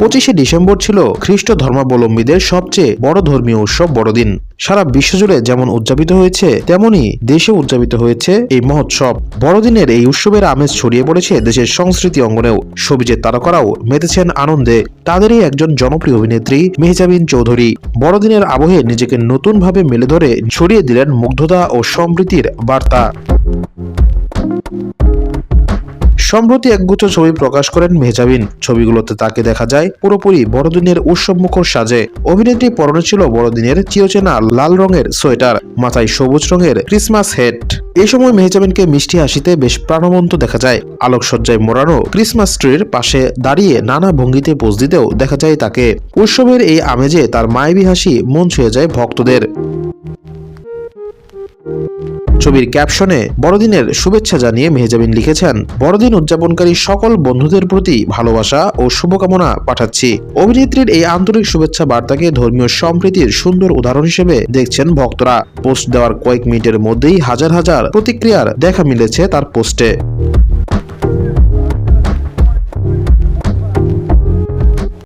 25শে December ছিল খ্রিস্ট ধর্মাবলম্বীদের সবচেয়ে বড় ধর্মীয় উৎসব বড়দিন। সারা বিশ্বজুড়ে যেমন উদযাপিত হয়েছে তেমনি দেশে উদযাপিত হয়েছে এই মহোৎসব। বড়দিনের এই উৎসবের আমেজ ছড়িয়ে পড়েছে দেশের সংস্কৃতি অঙ্গনেও। সবিজের তারকারাও মেতেছেন আনন্দে। তাদেরই একজন জনপ্রিয় অভিনেত্রী মেহজাবিন চৌধুরী বড়দিনের আবহে নিজেকে নতুনভাবে মেলে ধরে ছড়িয়ে দিলেন মুগ্ধতা ও সম্প্রীতির বার্তা। সম্প্রতি একগুচ্ছ ছবি প্রকাশ করেন মেহজাবিন। ছবিগুলোতে তাকে দেখা যায় পুরোপুরি বড়দিনের উৎসবমুখর সাজে। অভিনেত্রী পরনে ছিল বড়দিনের চিরচেনা লাল রঙের সোয়েটার, মাথায় সবুজ রঙের ক্রিসমাস হেট। এই সময় মেহজাবিনকে মিষ্টি হাসিতে বেশ প্রাণবন্ত দেখা যায়। আলোকসজ্জায় মোড়ানো ক্রিসমাস ট্রির পাশে দাঁড়িয়ে নানা ভঙ্গিতে পোজ দিতেও দেখা যায় তাকে। উৎসবের এই আমেজে তার মায়াবী হাসি মন ছুঁয়ে যায় ভক্তদের। ছবির ক্যাপশনে বড়দিনের শুভেচ্ছা জানিয়ে মেহজাবিন লিখেছেন, বড়দিন উদযাপনকারী সকল বন্ধুদের প্রতি ভালোবাসা ও শুভকামনা পাঠাচ্ছি। অভিনেত্রীর এই আন্তরিক শুভেচ্ছা বার্তাকে ধর্মীয় সম্প্রীতির সুন্দর উদাহরণ হিসেবে দেখছেন ভক্তরা। পোস্ট দেওয়ার কয়েক মিনিটের মধ্যেই হাজার হাজার প্রতিক্রিয়ার দেখা মিলেছে তার পোস্টে।